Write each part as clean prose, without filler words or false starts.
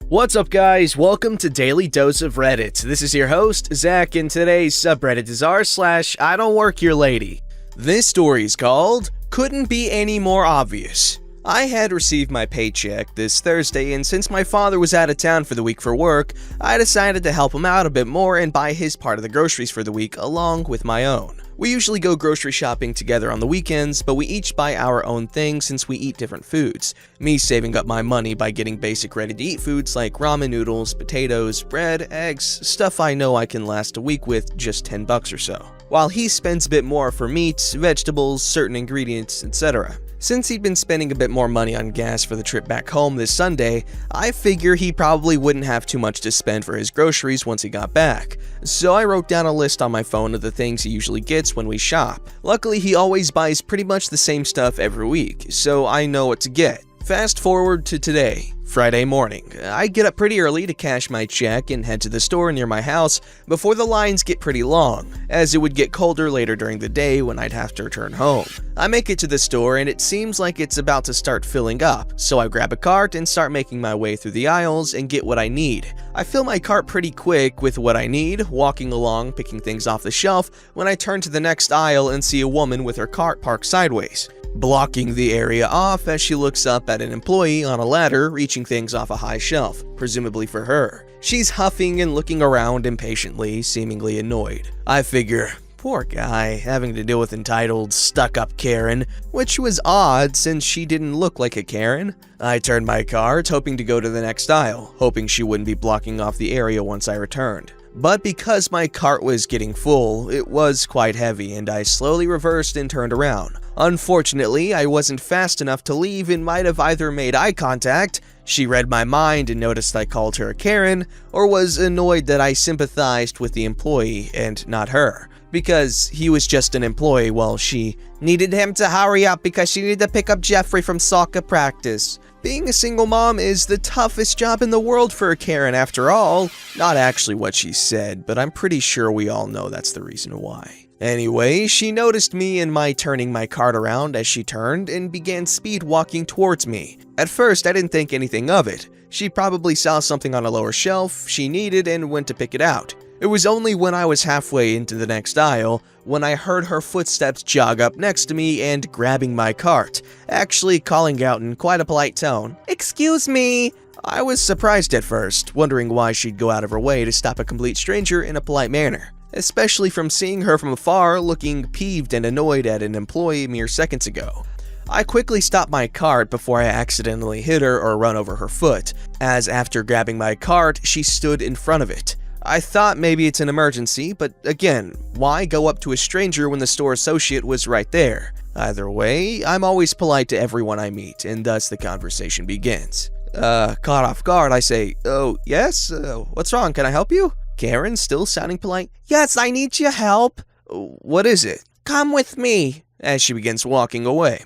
What's up, guys? Welcome to Daily Dose of Reddit. This is your host, Zach, and today's subreddit is r/IDontWorkHereLady. This story is called, Couldn't Be Any More Obvious. I had received my paycheck this Thursday, and since my father was out of town for the week for work, I decided to help him out a bit more and buy his part of the groceries for the week along with my own. We usually go grocery shopping together on the weekends, but we each buy our own thing since we eat different foods. Me saving up my money by getting basic ready-to-eat foods like ramen noodles, potatoes, bread, eggs, stuff I know I can last a week with just $10 or so. While he spends a bit more for meats, vegetables, certain ingredients, etc. Since he'd been spending a bit more money on gas for the trip back home this Sunday, I figure he probably wouldn't have too much to spend for his groceries once he got back. So I wrote down a list on my phone of the things he usually gets when we shop. Luckily, he always buys pretty much the same stuff every week, so I know what to get. Fast forward to today, Friday morning. I get up pretty early to cash my check and head to the store near my house before the lines get pretty long, as it would get colder later during the day when I'd have to return home. I make it to the store and it seems like it's about to start filling up, so I grab a cart and start making my way through the aisles and get what I need. I fill my cart pretty quick with what I need, walking along, picking things off the shelf, when I turn to the next aisle and see a woman with her cart parked sideways, blocking the area off as she looks up at an employee on a ladder reaching things off a high shelf, presumably for her. She's huffing and looking around impatiently, seemingly annoyed. I figure, poor guy, having to deal with entitled, stuck-up Karen, which was odd since she didn't look like a Karen. I turned my cart, hoping to go to the next aisle, hoping she wouldn't be blocking off the area once I returned. But because my cart was getting full, it was quite heavy and I slowly reversed and turned around. Unfortunately, I wasn't fast enough to leave and might have either made eye contact, she read my mind and noticed I called her a Karen, or was annoyed that I sympathized with the employee and not her, because he was just an employee while she needed him to hurry up because she needed to pick up Jeffrey from soccer practice. Being a single mom is the toughest job in the world for a Karen after all. Not actually what she said, but I'm pretty sure we all know that's the reason why. Anyway, she noticed me and my turning my cart around as she turned and began speed walking towards me. At first, I didn't think anything of it. She probably saw something on a lower shelf she needed and went to pick it out. It was only when I was halfway into the next aisle when I heard her footsteps jog up next to me and grabbing my cart, actually calling out in quite a polite tone, "Excuse me." I was surprised at first, wondering why she'd go out of her way to stop a complete stranger in a polite manner, especially from seeing her from afar looking peeved and annoyed at an employee mere seconds ago. I quickly stopped my cart before I accidentally hit her or run over her foot, as after grabbing my cart, she stood in front of it. I thought maybe it's an emergency, but again, why go up to a stranger when the store associate was right there? Either way, I'm always polite to everyone I meet, and thus the conversation begins. Caught off guard, I say, "Oh, yes? What's wrong? Can I help you?" Karen, still sounding polite, "Yes, I need your help." "What is it?" "Come with me," as she begins walking away.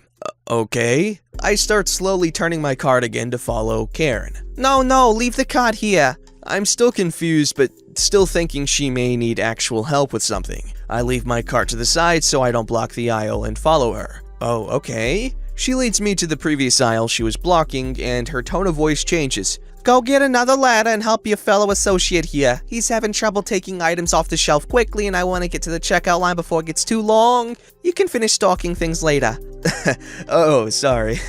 Okay. I start slowly turning my cart again to follow Karen. No, leave the cart here." I'm still confused, but still thinking she may need actual help with something. I leave my cart to the side so I don't block the aisle and follow her. Oh, okay. She leads me to the previous aisle she was blocking, and her tone of voice changes. "Go get another ladder and help your fellow associate here. He's having trouble taking items off the shelf quickly, and I want to get to the checkout line before it gets too long. You can finish stocking things later." Oh, sorry.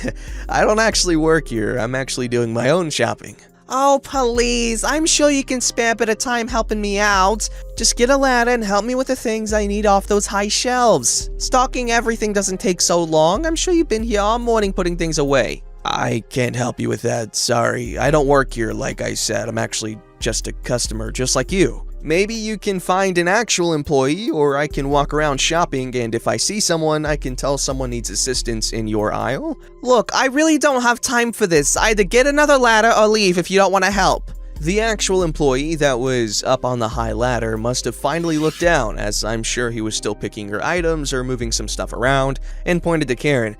I don't actually work here. I'm actually doing my own shopping. "Oh, please, I'm sure you can spare a bit of time helping me out. Just get a ladder and help me with the things I need off those high shelves. Stocking everything doesn't take so long. I'm sure you've been here all morning putting things away." "I can't help you with that, sorry. I don't work here, like I said. I'm actually just a customer, just like you. Maybe you can find an actual employee, or I can walk around shopping, and if I see someone, I can tell someone needs assistance in your aisle." "Look, I really don't have time for this. Either get another ladder or leave if you don't want to help." The actual employee that was up on the high ladder must have finally looked down, as I'm sure he was still picking her items or moving some stuff around, and pointed to Karen.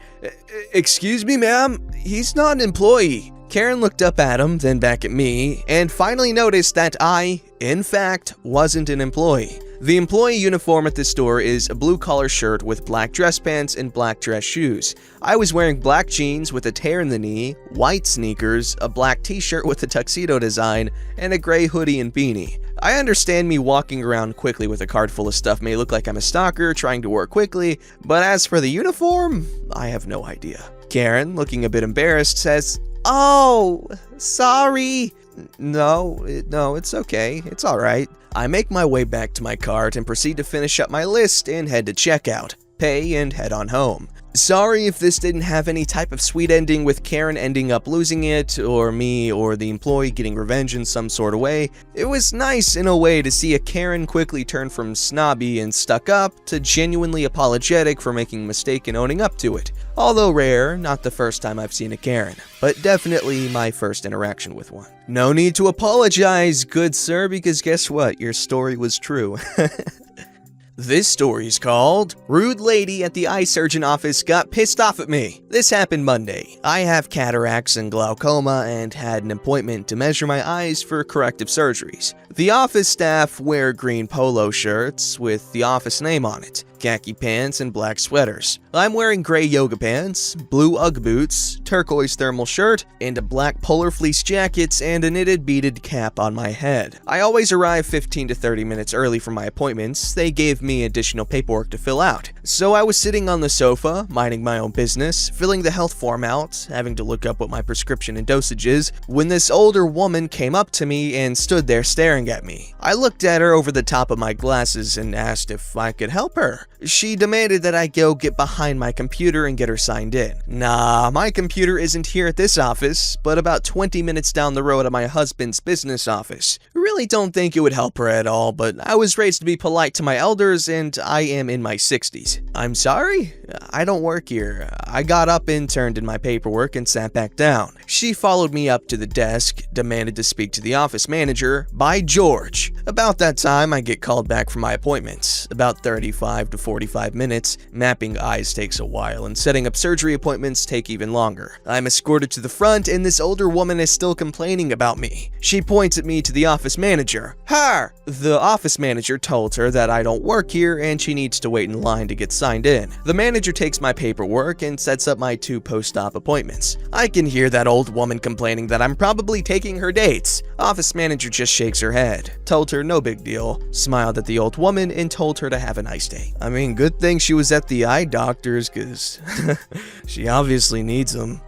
"Excuse me, ma'am, he's not an employee." Karen looked up at him, then back at me, and finally noticed that I, in fact, wasn't an employee. The employee uniform at this store is a blue collar shirt with black dress pants and black dress shoes. I was wearing black jeans with a tear in the knee, white sneakers, a black t-shirt with a tuxedo design, and a gray hoodie and beanie. I understand me walking around quickly with a cart full of stuff may look like I'm a stalker trying to work quickly, but as for the uniform, I have no idea. Karen, looking a bit embarrassed, says, "Oh, sorry." No, it's okay. It's alright. I make my way back to my cart and proceed to finish up my list and head to checkout, pay, and head on home. Sorry if this didn't have any type of sweet ending with Karen ending up losing it, or me or the employee getting revenge in some sort of way. It was nice in a way to see a Karen quickly turn from snobby and stuck up to genuinely apologetic for making a mistake and owning up to it. Although rare, not the first time I've seen a Karen, but definitely my first interaction with one. No need to apologize, good sir, because guess what? Your story was true. This story's called Rude Lady at the Eye Surgeon Office Got Pissed Off at Me. This happened Monday. I have cataracts and glaucoma and had an appointment to measure my eyes for corrective surgeries. The office staff wear green polo shirts with the office name on it, khaki pants, and black sweaters. I'm wearing gray yoga pants, blue Ugg boots, turquoise thermal shirt, and a black polar fleece jacket and a knitted beaded cap on my head. I always arrive 15 to 30 minutes early for my appointments. They gave me additional paperwork to fill out. So I was sitting on the sofa, minding my own business, filling the health form out, having to look up what my prescription and dosage is, when this older woman came up to me and stood there staring at me. I looked at her over the top of my glasses and asked if I could help her. She demanded that I go get behind my computer and get her signed in. Nah, my computer isn't here at this office, but about 20 minutes down the road at my husband's business office. Really don't think it would help her at all, but I was raised to be polite to my elders and I am in my 60s. I'm sorry? I don't work here. I got up and turned in my paperwork and sat back down. She followed me up to the desk, demanded to speak to the office manager. By George. About that time, I get called back from my appointments. About 35 to 45 minutes. Mapping eyes takes a while, and setting up surgery appointments take even longer. I'm escorted to the front, and this older woman is still complaining about me. She points at me to the office manager. Her! The office manager told her that I don't work here and she needs to wait in line to get signed in. The manager takes my paperwork and sets up my 2 post-op appointments. I can hear that old woman complaining that I'm probably taking her dates. Office manager just shakes her head, told her no big deal, smiled at the old woman, and told her to have a nice day. I mean, good thing she was at the eye doctor's, cause she obviously needs them.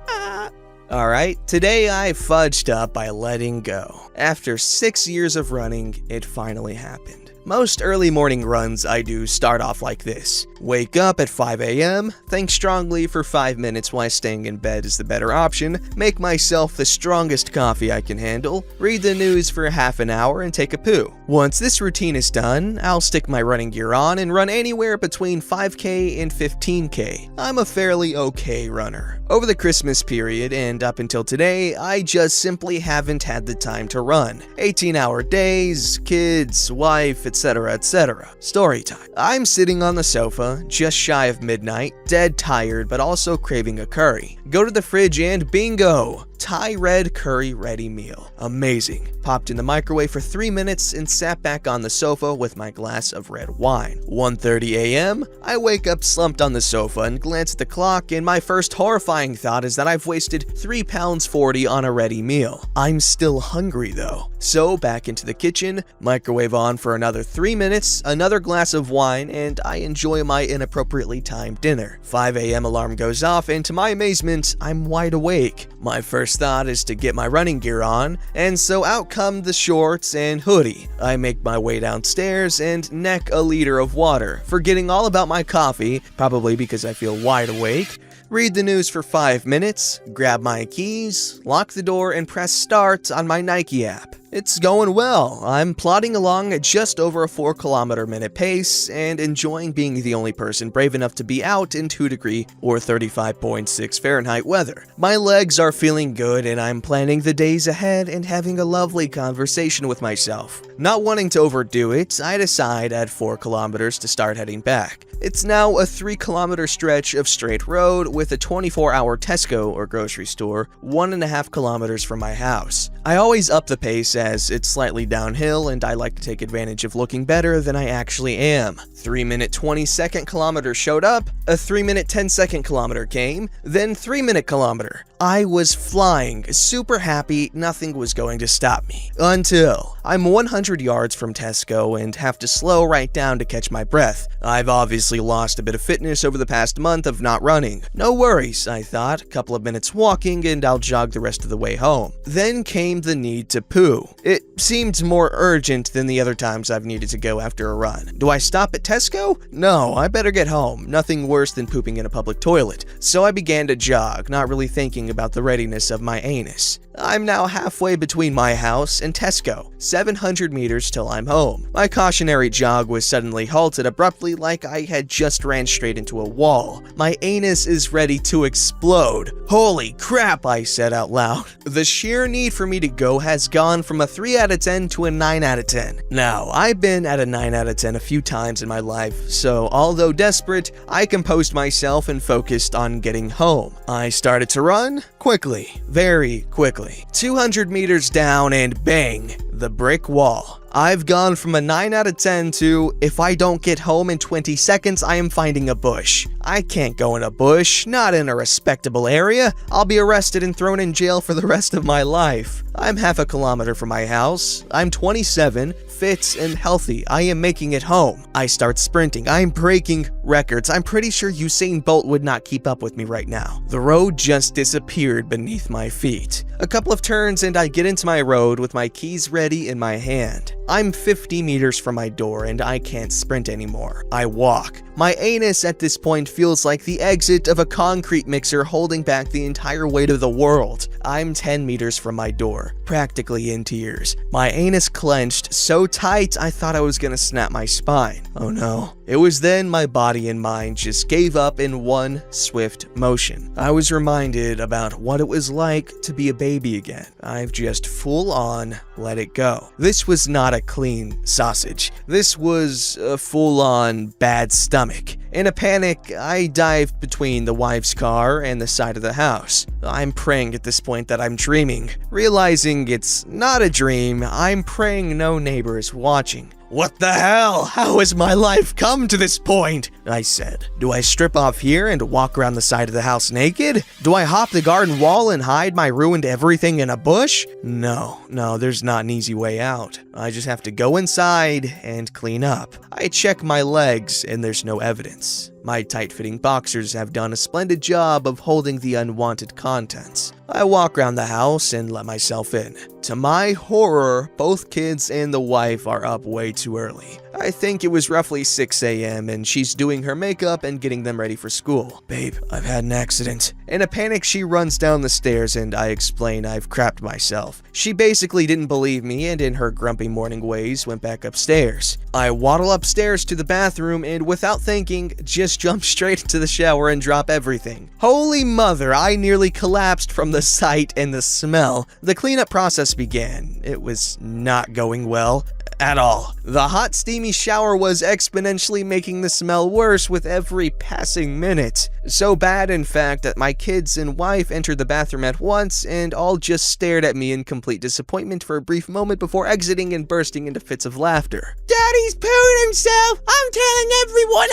Alright, today I fudged up by letting go. After 6 years of running, it finally happened. Most early morning runs I do start off like this. Wake up at 5 a.m., think strongly for 5 minutes while staying in bed is the better option, make myself the strongest coffee I can handle, read the news for half an hour, and take a poo. Once this routine is done, I'll stick my running gear on and run anywhere between 5K and 15K. I'm a fairly okay runner. Over the Christmas period and up until today, I just simply haven't had the time to run. 18-hour days, kids, wife, etc, etc. Story time. I'm sitting on the sofa, just shy of midnight, dead tired but also craving a curry. Go to the fridge and bingo! Thai red curry ready meal. Amazing. Popped in the microwave for 3 minutes and sat back on the sofa with my glass of red wine. 1:30 a.m. I wake up slumped on the sofa and glance at the clock, and my first horrifying thought is that I've wasted £3.40 on a ready meal. I'm still hungry though. So back into the kitchen, microwave on for another 3 minutes, another glass of wine, and I enjoy my inappropriately timed dinner. 5 a.m. alarm goes off, and to my amazement, I'm wide awake. My first thought is to get my running gear on, and so out come the shorts and hoodie. I make my way downstairs and neck a liter of water, forgetting all about my coffee, probably because I feel wide awake. Read the news for 5 minutes, grab my keys, lock the door, and press start on my Nike app. It's going well. I'm plodding along at just over a 4-kilometer-minute pace and enjoying being the only person brave enough to be out in 2-degree or 35.6 Fahrenheit weather. My legs are feeling good and I'm planning the days ahead and having a lovely conversation with myself. Not wanting to overdo it, I decide at 4 kilometers to start heading back. It's now a 3-kilometer stretch of straight road with a 24-hour Tesco or grocery store 1.5 kilometers from my house. I always up the pace as it's slightly downhill and I like to take advantage of looking better than I actually am. 3-minute 20-second kilometer showed up, a 3-minute 10-second kilometer came, then 3-minute kilometer. I was flying, super happy, nothing was going to stop me. Until I'm 100 yards from Tesco and have to slow right down to catch my breath. I've obviously lost a bit of fitness over the past month of not running. No worries, I thought, a couple of minutes walking and I'll jog the rest of the way home. Then came the need to poo. It seemed more urgent than the other times I've needed to go after a run. Do I stop at Tesco? No, I better get home. Nothing worse than pooping in a public toilet. So I began to jog, not really thinking about the readiness of my anus. I'm now halfway between my house and Tesco, 700 meters till I'm home. My cautionary jog was suddenly halted abruptly like I had just ran straight into a wall. My anus is ready to explode. Holy crap, I said out loud. The sheer need for me to go has gone from a 3 out of 10 to a 9 out of 10. Now, I've been at a 9 out of 10 a few times in my life, so although desperate, I composed myself and focused on getting home. I started to run quickly, very quickly. 200 meters down and bang, the brick wall. I've gone from a 9 out of 10 to, if I don't get home in 20 seconds, I am finding a bush. I can't go in a bush, not in a respectable area. I'll be arrested and thrown in jail for the rest of my life. I'm half a kilometer from my house. I'm 27, fit and healthy. I am making it home. I start sprinting. I'm breaking records. I'm pretty sure Usain Bolt would not keep up with me right now. The road just disappeared beneath my feet. A couple of turns and I get into my road with my keys ready in my hand. I'm 50 meters from my door and I can't sprint anymore. I walk. My anus at this point feels like the exit of a concrete mixer holding back the entire weight of the world. I'm 10 meters from my door, practically in tears. My anus clenched so tight I thought I was gonna snap my spine. Oh no. It was then my body and mind just gave up in one swift motion. I was reminded about what it was like to be a baby again. I've just full on let it go. This was not a clean sausage. This was a full on bad stomach. In a panic, I dived between the wife's car and the side of the house. I'm praying at this point that I'm dreaming. Realizing it's not a dream, I'm praying no neighbor is watching. What the hell? How has my life come to this point? I said. Do I strip off here and walk around the side of the house naked? Do I hop the garden wall and hide my ruined everything in a bush? No, there's not an easy way out. I just have to go inside and clean up. I check my legs and there's no evidence. My tight-fitting boxers have done a splendid job of holding the unwanted contents. I walk around the house and let myself in. To my horror, both kids and the wife are up way too early. I think it was roughly 6 a.m. and she's doing her makeup and getting them ready for school. Babe, I've had an accident. In a panic, she runs down the stairs and I explain I've crapped myself. She basically didn't believe me and in her grumpy morning ways went back upstairs. I waddle upstairs to the bathroom and without thinking, just jump straight into the shower and drop everything. Holy mother, I nearly collapsed from the sight and the smell. The cleanup process began. It was not going well at all. The hot, steamy shower was exponentially making the smell worse with every passing minute. So bad, in fact, that my kids and wife entered the bathroom at once and all just stared at me in complete disappointment for a brief moment before exiting and bursting into fits of laughter. Daddy's pooing himself! I'm telling everyone!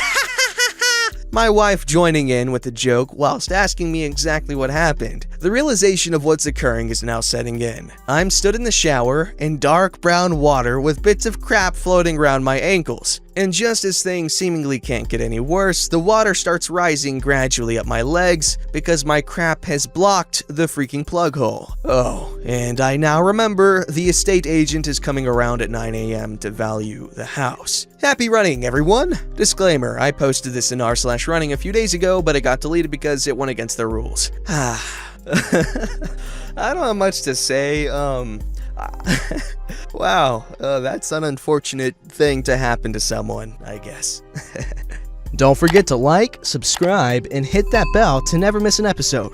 My wife joining in with the joke whilst asking me exactly what happened. The realization of what's occurring is now setting in. I'm stood in the shower in dark brown water with bits of crap floating around my ankles. And just as things seemingly can't get any worse, the water starts rising gradually up my legs because my crap has blocked the freaking plug hole. Oh, and I now remember the estate agent is coming around at 9 a.m. to value the house. Happy running, everyone! Disclaimer, I posted this in r/running a few days ago, but it got deleted because it went against the rules. I don't have much to say. Wow, that's an unfortunate thing to happen to someone, I guess. Don't forget to like, subscribe, and hit that bell to never miss an episode.